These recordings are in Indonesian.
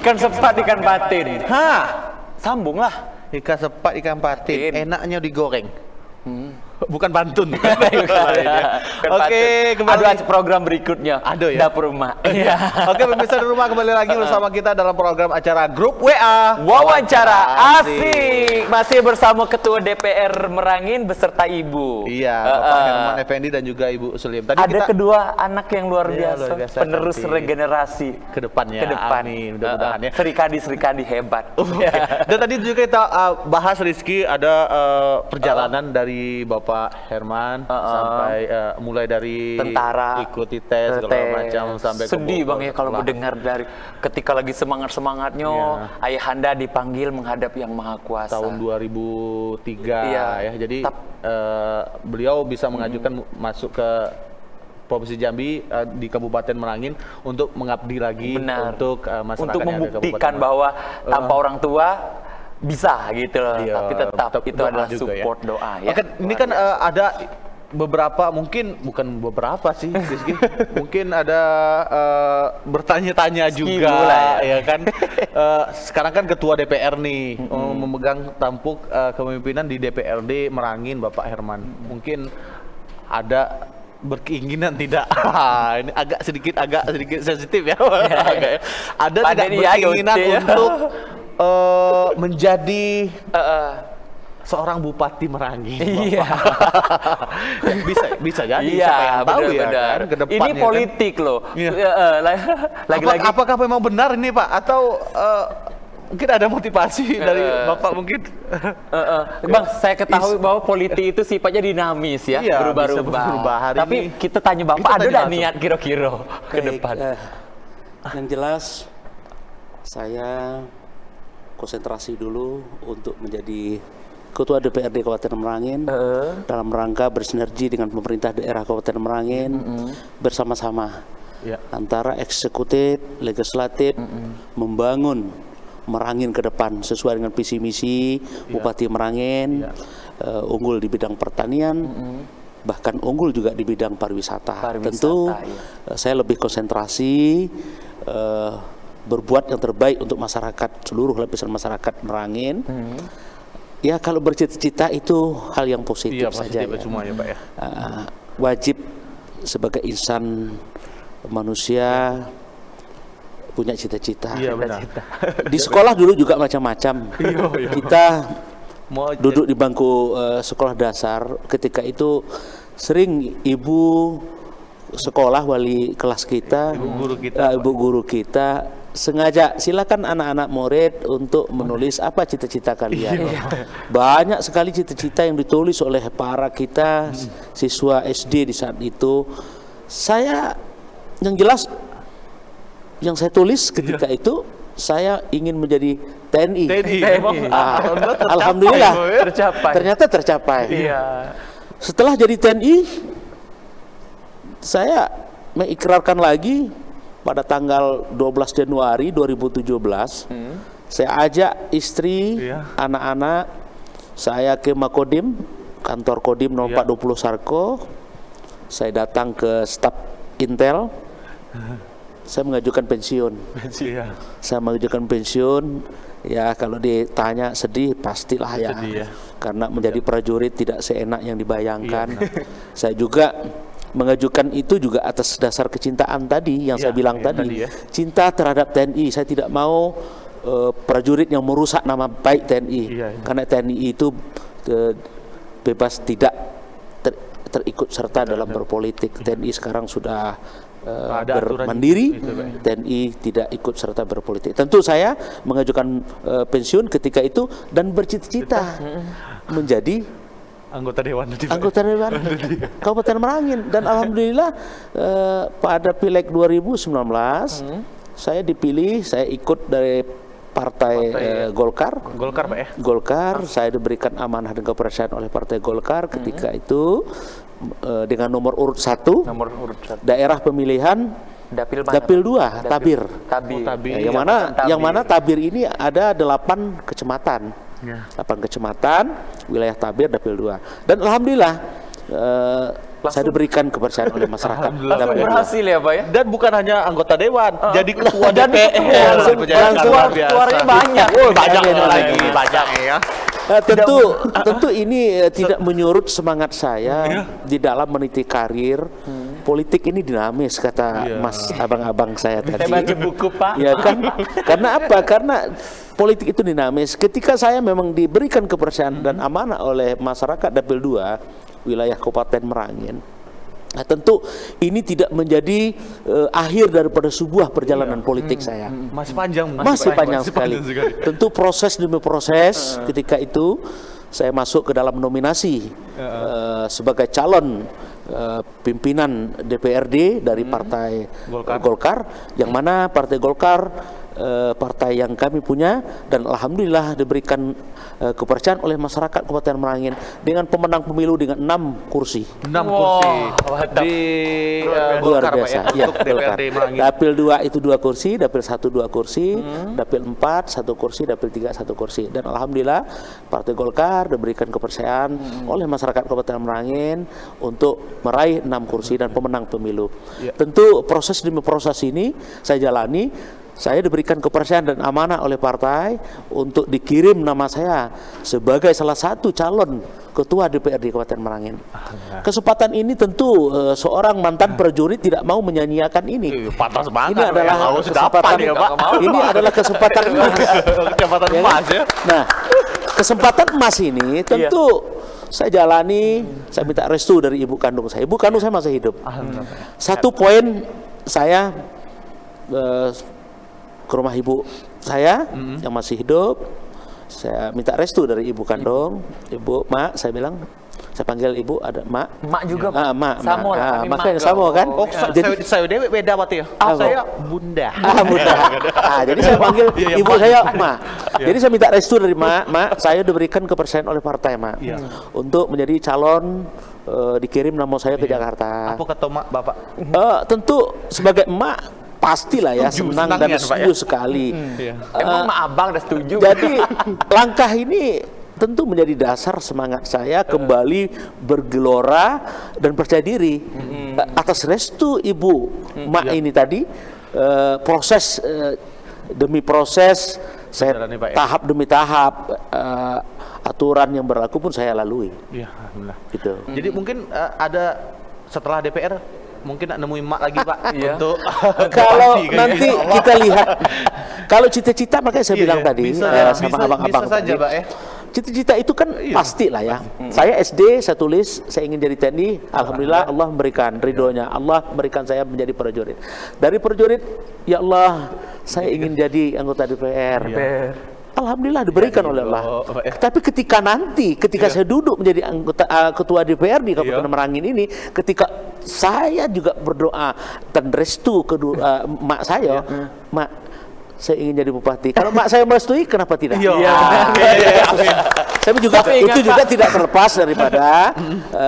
Ikan sepat, ikan patin. Hah, Sambung lah. ikan sepat, ikan patin. Patin. Enaknya digoreng. Bukan pantun. Oke, kembali. ada program berikutnya. Ada ya? Dapur Emak. Iya. Oke, pemirsa di rumah kembali lagi bersama kita dalam program acara Grup WA. Wawancara asik. Masih bersama Ketua DPR Merangin beserta Ibu. Iya, Bapak Herman Effendi dan juga Ibu Sulim. Tadi Ada kita kedua anak yang luar Iya, biasa, luar biasa, penerus cantik. regenerasi ke depannya. ke depan. Amin, mudah-mudahan ya. Serikandi hebat. Dan tadi juga kita bahas Rizky ada perjalanan dari Bapak Herman sampai mulai dari Tentara, ikuti tes segala macam sampai ke sedih Bogor. Bang ya kalau mendengar dari ketika lagi semangatnya Ayahanda dipanggil menghadap Yang Maha Kuasa. Tahun 2003 Iya. ya. Jadi beliau bisa mengajukan masuk ke Provinsi Jambi di Kabupaten Merangin untuk mengabdi lagi untuk masyarakat untuk yang ada di membuktikan Kabupaten bahwa tanpa orang tua bisa gitu loh. Iya, Tapi tetap itu doa adalah juga support doa ya. Oke, ini kan ada beberapa, mungkin bukan beberapa sih Rizky. Mungkin ada bertanya-tanya juga lah ya kan. Sekarang kan ketua DPR nih memegang tampuk kepemimpinan di DPRD Merangin Bapak Herman. Mungkin ada berkeinginan tidak ini agak sedikit sensitif ya. Ada tidak berkeinginan untuk menjadi seorang bupati Merangin. Iya. bisa jadi. Iya, siapa yang tahu ya benar. kan, ke depannya Ini politik kan. loh. Iya. Lagi-lagi Apakah memang benar ini Pak atau mungkin ada motivasi dari Bapak mungkin? Bang, saya ketahui bahwa politik itu sifatnya dinamis ya, Iya, berubah-ubah. bisa berubah. Hari Tapi ini kita tanya Bapak, kita ada tanya nggak langsung. niat kira-kira ke Baik, depan? yang jelas saya konsentrasi dulu untuk menjadi Ketua DPRD Kabupaten Merangin dalam rangka bersinergi dengan pemerintah daerah Kabupaten Merangin bersama-sama antara eksekutif, legislatif membangun Merangin ke depan sesuai dengan visi misi Bupati Merangin, unggul di bidang pertanian, bahkan unggul juga di bidang pariwisata. Tentu saya lebih konsentrasi berbuat yang terbaik untuk masyarakat, seluruh lapisan masyarakat Merangin. Ya, kalau bercita-cita itu hal yang positif saja. Ya. Semua ya Pak ya. Wajib sebagai insan manusia punya cita-cita. Iya benar. Di sekolah dulu juga macam-macam. Kita duduk di bangku sekolah dasar, ketika itu sering ibu sekolah, wali kelas kita, ibu guru kita sengaja silakan anak-anak murid untuk menulis apa cita-cita kalian. Banyak sekali cita-cita yang ditulis oleh para kita siswa SD di saat itu. Saya yang jelas yang saya tulis ketika itu, saya ingin menjadi TNI. Alhamdulillah ternyata tercapai. Setelah jadi TNI, saya mengikrarkan lagi pada tanggal 12 Januari 2017. Saya ajak istri, anak-anak saya ke Makodim, kantor Kodim nomor 420 Sarko. Saya datang ke staf Intel. Saya mengajukan pensiun. Saya mengajukan pensiun. Ya, kalau ditanya sedih, pastilah ya. Karena menjadi prajurit tidak seenak yang dibayangkan. Saya juga mengajukan itu juga atas dasar kecintaan tadi yang saya bilang tadi. Cinta terhadap TNI. Saya tidak mau prajurit yang merusak nama baik TNI. Karena TNI itu bebas tidak terikut serta dalam berpolitik. TNI sekarang sudah bermandiri, TNI tidak ikut serta berpolitik. Tentu saya mengajukan pensiun ketika itu dan bercita-cita menjadi anggota dewan Kabupaten Merangin. Dan alhamdulillah pada Pileg 2019 saya dipilih, saya ikut dari Partai Golkar. Pak ya. Golkar, saya diberikan amanah dan kepercayaan oleh Partai Golkar ketika itu dengan nomor urut 1. Daerah pemilihan Dapil 2, Tabir. Yang mana Tabir ini ada 8 kecamatan. 8 kecamatan, wilayah Tabir, Dapil 2. Dan alhamdulillah saya diberikan kepercayaan oleh masyarakat. Langsung DPR 2. berhasil ya Pak ya? Dan bukan hanya anggota dewan, jadi ketua Jadi DPR. langsung Dipercayakan luar biasa. keluarnya banyak. Oh, banyak Amin, amin, lagi, amin. banyak ya. Tentu ini tidak menyurut semangat saya di dalam meniti karir. Politik ini dinamis kata Mas abang-abang saya tadi. Saya baca buku Pak. Ya kan? Karena apa? Karena politik itu dinamis. Ketika saya memang diberikan kepercayaan dan amanah oleh masyarakat Dapil 2 wilayah Kabupaten Merangin. Nah, tentu ini tidak menjadi akhir daripada sebuah perjalanan politik saya. Masih panjang, Masih panjang sekali. Tentu proses demi proses ketika itu saya masuk ke dalam nominasi sebagai calon pimpinan DPRD dari Partai Golkar, yang mana Partai Golkar partai yang kami punya, dan alhamdulillah diberikan kepercayaan oleh masyarakat Kabupaten Merangin dengan pemenang pemilu dengan 6 kursi. 6 kursi mantap. di Luar Golkar Pak biasa. ya, untuk Golkar. DPRD Merangin. Dapil 2 itu 2 kursi, Dapil 1 2 kursi, Dapil 4 1 kursi, Dapil 3 1 kursi. Dan alhamdulillah Partai Golkar diberikan kepercayaan oleh masyarakat Kabupaten Merangin untuk meraih 6 kursi dan pemenang pemilu. Tentu proses demi proses ini saya jalani. Saya diberikan kepercayaan dan amanah oleh partai untuk dikirim nama saya sebagai salah satu calon ketua DPRD Kabupaten Merangin. Kesempatan ini tentu seorang mantan prajurit tidak mau menyanyiakan ini. Pantas banget. Ini adalah kesempatan ya, Pak. Ini adalah kesempatan emas. Kesempatan Ya kan? emas ya. Nah, kesempatan emas ini tentu saya jalani. Saya minta restu dari ibu kandung saya. Ibu kandung saya masih hidup. Satu poin saya ke rumah ibu saya yang masih hidup, saya minta restu dari ibu kandung. Ibu, mak, saya bilang, saya panggil ibu, ada mak. Mak juga. Mak. Samo lah, tapi Makanya mak samo kan. Oh, Jadi saya dewe beda berarti ya. Saya bunda. mudah. Jadi saya panggil ibu saya mak. Jadi saya minta restu dari mak, saya diberikan kepercayaan oleh partai mak untuk menjadi calon, dikirim nama saya ke Jakarta. Apa kata mak Bapak? Tentu sebagai emak pastilah ya senang dan ya, Pak, setuju sekali. Emang mak abang udah setuju. Jadi langkah ini tentu menjadi dasar semangat saya kembali bergelora dan percaya diri atas restu ibu mak ini tadi. Proses demi proses saya Jalani, Pak, ya. tahap demi tahap, aturan yang berlaku pun saya lalui. Iya, alhamdulillah. Gitu. Jadi mungkin ada setelah DPR mungkin nemuin mak lagi Pak untuk Kalau bupati, kayaknya. nanti kita lihat, kalau cita-cita makanya saya bilang tadi sama abang-abang bisa saja tadi, Pak ya. cita-cita itu kan pasti lah ya. Saya SD, saya tulis saya ingin jadi TNI. Alhamdulillah Allah memberikan ridhonya. Allah memberikan saya menjadi prajurit. Dari prajurit, ya Allah, saya ingin jadi anggota DPR. Alhamdulillah diberikan oleh Allah. Tapi ketika saya duduk menjadi anggota ketua DPR di Kabupaten Merangin ini, ketika saya juga berdoa dan restu kedua mak saya, mak, saya ingin jadi bupati. Kalau mak saya merestui, kenapa tidak? Saya juga itu juga tidak terlepas daripada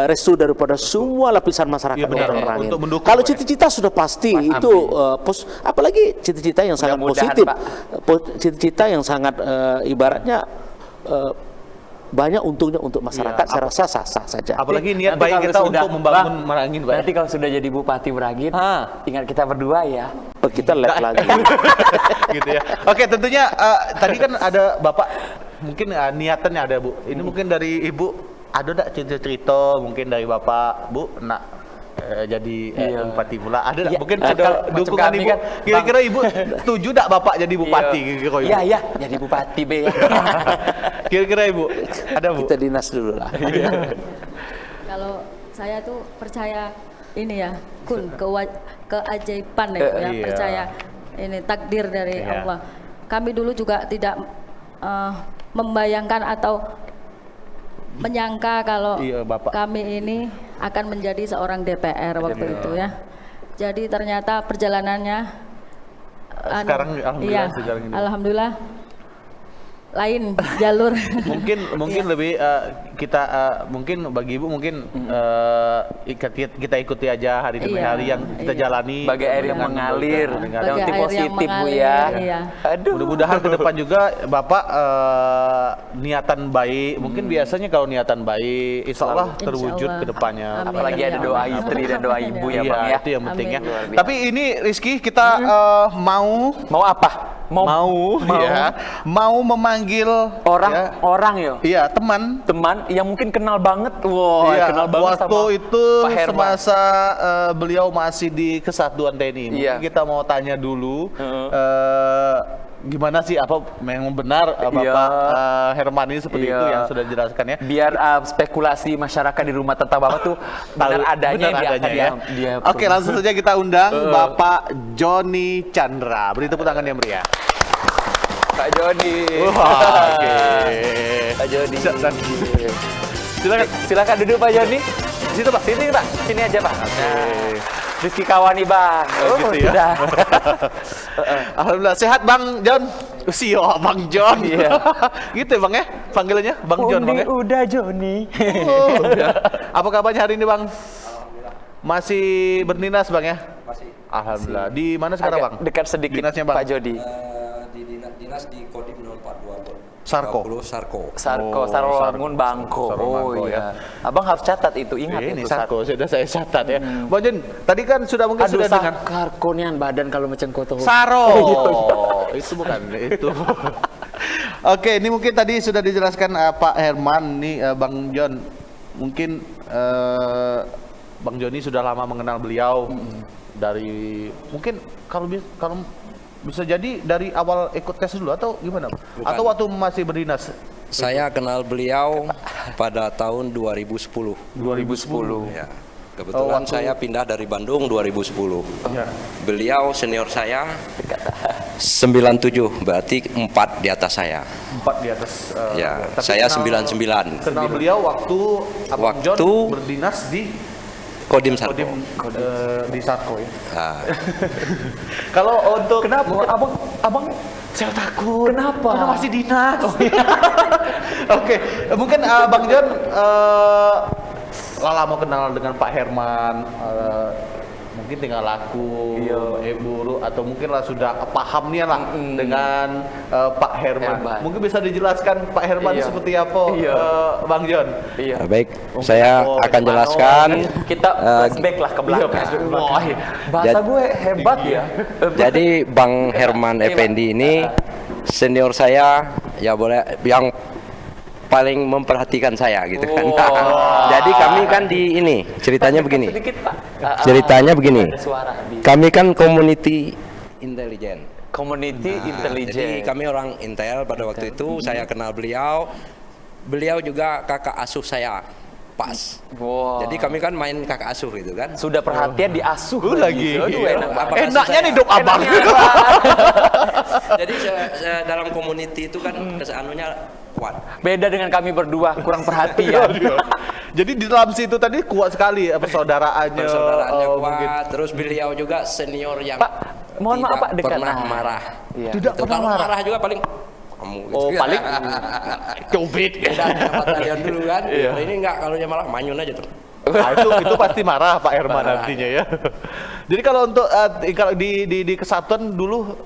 restu daripada semua lapisan masyarakat Kabupaten Merangin. Untuk mendukung, Kalau Pak, cita-cita sudah pasti itu apalagi cita-cita yang sangat Mudah-mudahan, positif, Pak. cita-cita yang sangat ibaratnya banyak untungnya untuk masyarakat. Saya rasa sah-sah saja. Apalagi niat Nanti baik kalau kita sudah, untuk membangun Bang, Merangin Pak. Nanti kalau sudah jadi bupati Merangin, ingat kita berdua ya. Kita lihat lagi. Gitu ya. Oke, tentunya tadi kan ada Bapak mungkin niatannya ada Bu. Ini mungkin dari Ibu ada enggak cerita-cerita mungkin dari Bapak, Bu, nak jadi bupati pula. Ada enggak? Iya, Mungkin ada. ada Macam dukungan kami Ibu. kan, Kira-kira Ibu setuju enggak Bapak jadi bupati kira-kira Ibu? Iya, jadi bupati be ya. Kira-kira Ibu ada Bu? Kita dinas dulu lah. Kalau saya tuh percaya ini ya, keajaiban ya, Iya. percaya ini takdir dari Iya. Allah. Kami dulu juga tidak membayangkan atau menyangka kalau Iya, Bapak. kami ini akan menjadi seorang DPR waktu itu ya. Jadi ternyata perjalanannya Sekarang alhamdulillah iya, sekarang ini. alhamdulillah lain jalur. mungkin lebih kita mungkin bagi Ibu mungkin kita ikuti aja hari demi Iya, hari yang kita iya. jalani Bagai air yang dengan mengalir, dengan- Bagai nanti air yang positif Bu mengalir, ya. iya. Aduh. Mudah-mudahan ke depan juga Bapak niatan baik. Mungkin biasanya kalau niatan baik, insya Allah Insya terwujud Allah. ke depannya. Amin. Apalagi ada Ya doa Allah. istri dan doa ibu ya Iya, Bang ya. itu yang penting ya. Amin. Luar biasa. Tapi ini Rizky, kita mau Mau apa? mau memanggil Orang ya, orang ya. iya, teman. Teman yang mungkin kenal banget. Wah, Iya, kenal banget waktu sama itu Pak Herman. semasa beliau masih di Kesatuan TNI. Mungkin Iya. kita mau tanya dulu Heeh. gimana sih apa memang benar Bapak Iya. Herman ini seperti Iya. itu yang sudah dijelaskan ya. Biar spekulasi masyarakat di rumah tetap Bapak tuh benar adanya Benar yang adanya dia, ya. dia Oke, langsung saja kita undang Bapak Joni Chandra. Beri tepuk tangan yang meriah. Pak Joni. Oke. Pak Joni. Silakan. Silakan duduk Pak Joni. Situ Pak. Sini Pak, sini aja Pak. Nah, Rizky Kawani Bang. Oh, gitu ya. Sudah. Alhamdulillah sehat Bang John. Usio Bang John. Iya. Gitu ya Bang ya panggilannya Bang John Bang ya. Udah Joni. Oh, ya. Apa kabarnya hari ini Bang? Masih berdinas Bang ya? Masih Alhamdulillah. Di mana sekarang Agak Bang? dekat sedikit Dinasnya Bang? Pak Jody. di dinas di Kodim 042 Sarko. 20 Sarko. Sarko, Oh, Sarowangun Sarko. Bangko. Bangko, Oh iya. Abang harus catat itu, ingat Ini itu. Sarko sudah saya catat ya. Bang John, tadi kan sudah mungkin Aduh, sudah dengar Sarkonian badan kalau macam kotor. Saro. Itu bukan itu. Oke, ini mungkin tadi sudah dijelaskan Pak Herman nih Bang John. Mungkin Bang Joni sudah lama mengenal beliau dari mungkin kalau bisa jadi dari awal ikut tes dulu atau gimana? Bukan. Atau waktu masih berdinas? Saya kenal beliau pada tahun 2010. 2010. Ya. Kebetulan saya pindah dari Bandung 2010. Ya. Beliau senior saya 97, berarti 4 di atas saya. 4 di atas. Ya, tapi saya kenal- 99. Kenal beliau waktu Abang John Waktu- berdinas di Kodim Sarko. Kodim di Sarko ya. Nah, Kalau untuk Kenapa? Abang saya takut. Kenapa? Karena masih dinas. Oke, mungkin Bang John lama kenal dengan Pak Herman, mungkin tinggal laku, Ibu, atau mungkin lah sudah paham nih lah dengan Pak Herman. Herman. Mungkin bisa dijelaskan Pak Herman Iya. seperti apa, Iya. Bang John? Iya. baik, saya oh, akan gimana? jelaskan. Kita flashback lah ke belakang. Wah, bahasa Jad- gue hebat ya. Jadi Bang Herman Effendi ini senior saya, ya boleh yang paling memperhatikan saya gitu kan. Wow. Jadi kami kan di ini ceritanya begini. Sedikit Pak. Ceritanya begini. Ada suara di Kami kan community intelijen. community Jadi intelligence. kami orang Intel pada waktu itu. Saya kenal beliau. Beliau juga kakak asuh saya. Pas. Wow. Jadi kami kan main kakak asuh gitu kan. Sudah perhatian diasuh lagi. Aduh, Iya. enak banget. Apa Enaknya kasih nih saya? dok abang. Jadi dalam community itu kan kesanunya kuat. Beda dengan kami berdua, kurang perhatian. Jadi di dalam situ tadi kuat sekali persaudaraannya. Persaudaraannya mungkin. kuat. Terus beliau juga senior yang Pak, mohon maaf, Pak, tidak dekat. pernah Ah. marah. Iya. Tidak Itu pernah kalau marah. marah juga paling kamu gitu. Oh, paling cubit. Udah batalion dulu kan. Nah, ini enggak, kalau dia malah manyun aja tuh. Nah, itu pasti marah Pak Herman Marah. nantinya ya. Jadi kalau untuk kalau di kesatuan dulu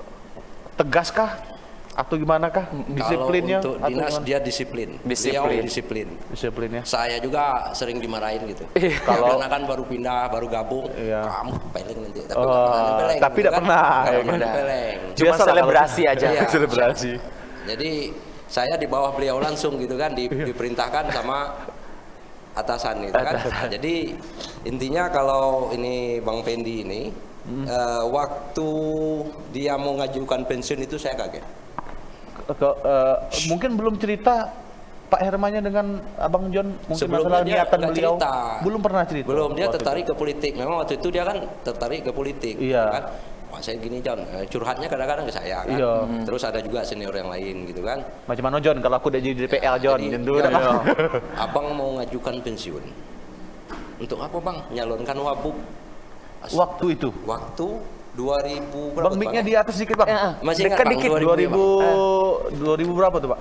tegaskah atau gimana kah disiplinnya? Kalau untuk atau dinas gimana? dia disiplin. Disiplin. Beliau disiplin. Disiplinnya. Saya juga sering dimarahin gitu. Kalau- Karena kan baru pindah, baru gabung, Iya. kamu peleng nanti. Tapi Oh, nggak pernah nempeleng, tapi gitu nggak pernah, Nggak ya pernah kan? nempeleng. Cuma Biasalah selebrasi kalau- aja. Iya. Selebrasi. Jadi saya di bawah beliau langsung gitu kan, diperintahkan sama atasan gitu kan. Nah, jadi intinya kalau ini Bang Pendi ini, waktu dia mau ngajukan pensiun itu saya kaget. Mungkin belum cerita Pak Hermannya dengan Abang John mungkin Sebelumnya masalah dia niatan nggak beliau. cerita. Belum pernah cerita. Belum, dia waktu tertarik itu. ke politik. Memang waktu itu dia kan tertarik ke politik. Iya. Kan? Wah, saya gini John, curhatnya kadang-kadang ke saya kan. Iya. Terus ada juga senior yang lain gitu kan. Macam mana John kalau aku udah jadi DPL John Jadi, gitu. John, Iya. Abang mau ngajukan pensiun. Untuk apa Bang? Nyalonkan wabuk. Waktu itu. Waktu 2000 berapa? Bang tuh, mic-nya Bang? di atas sedikit Bang. Masih ingat, Dekat Bang, dikit. 2000 berapa tuh Pak?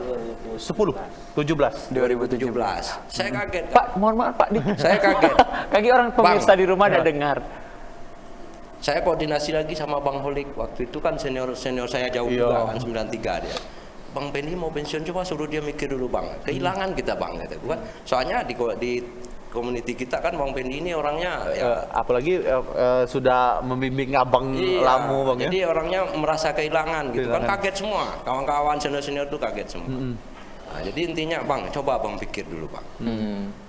10, 17. 2017. Saya kaget. Pak, mohon maaf Pak. Saya kaget. Kaki orang pemirsa di rumah ada dengar. Saya koordinasi lagi sama Bang Holik. Waktu itu kan senior saya jauh Iya. juga kan 93 dia. Bang Pendi mau pensiun, coba suruh dia mikir dulu Bang. Kehilangan kita Bang gitu. Bukan? Soalnya di community kita kan Bang Pendi ini orangnya ya, apalagi sudah membimbing abang iya, Lamu Bang ya. jadi orangnya merasa kehilangan gitu kan, Kehilangan. kaget semua. Kawan-kawan senior-senior tuh kaget semua. Nah, jadi intinya Bang, coba Bang pikir dulu Bang.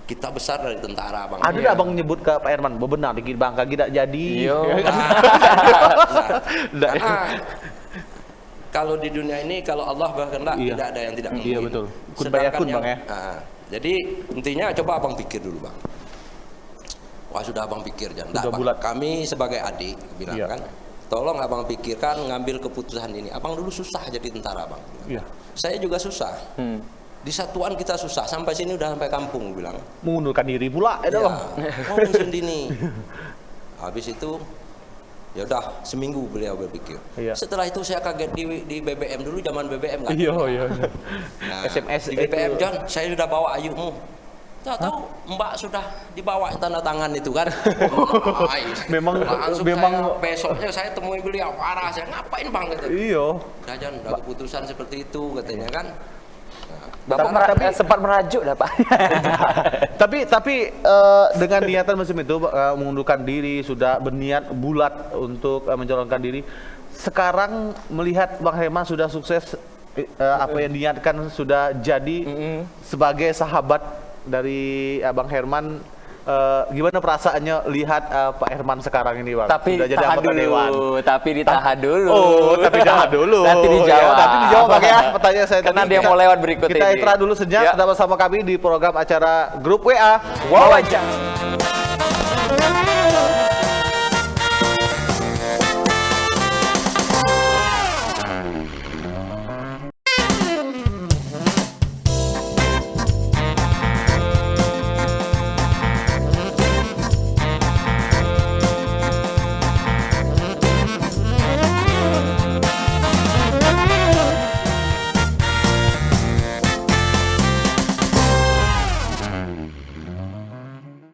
Kita besar dari tentara Bang. Ada nggak abang nyebut ke Pak Herman, benar dikit bang, kaki tidak jadi. Iya. Karena kalau di dunia ini kalau Allah berkehendak Iya. tidak ada yang tidak mungkin. Iya, betul. Kun Sedangkan bayakun, yang- Bang, ya. Jadi intinya coba abang pikir dulu Bang. Wah sudah abang pikir jangan. Sudah Bang. bulat. Kami sebagai adik bilang Iya. kan, tolong abang pikirkan ngambil keputusan ini. Abang dulu susah jadi tentara Bang. Iya. Saya juga susah. Di satuan kita susah, sampai sini udah sampai kampung bilang. Mengundurkan diri pula, ya Ya, bang. mau pensiun dini. Habis itu ya udah seminggu beliau berpikir. Iya. Setelah itu saya kaget di BBM dulu, zaman BBM kan. Iya iya. Nah, SMS di BBM itu. John, saya sudah bawa ayumu. Tahu Mbak sudah dibawa tanda tangan itu kan. Langsung memang saya, besoknya saya temui beliau, parah saya ngapain Bang gitu. iya. Udah John, udah keputusan seperti itu katanya kan. Bapak sempat merajuk dah Pak. Tapi dengan niatan macam itu mengundurkan diri, sudah berniat bulat untuk mencalonkan diri. Sekarang melihat Bang Herman sudah sukses, apa yang niatkan sudah jadi sebagai sahabat dari Bang Herman. Gimana perasaannya lihat Pak Herman sekarang ini Bang? Tapi Sudah jadi tahan anggota dewan. dulu, tapi ditahan dulu. Oh, tapi tahan dulu. Nanti dijawab. Ya, nanti dijawab Bang ya pertanyaan saya Karena tadi. dia mau lewat berikut Kita ini. istirahat dulu sejenak, Ya. tetap bersama kami di program acara Grup WA Wawancara.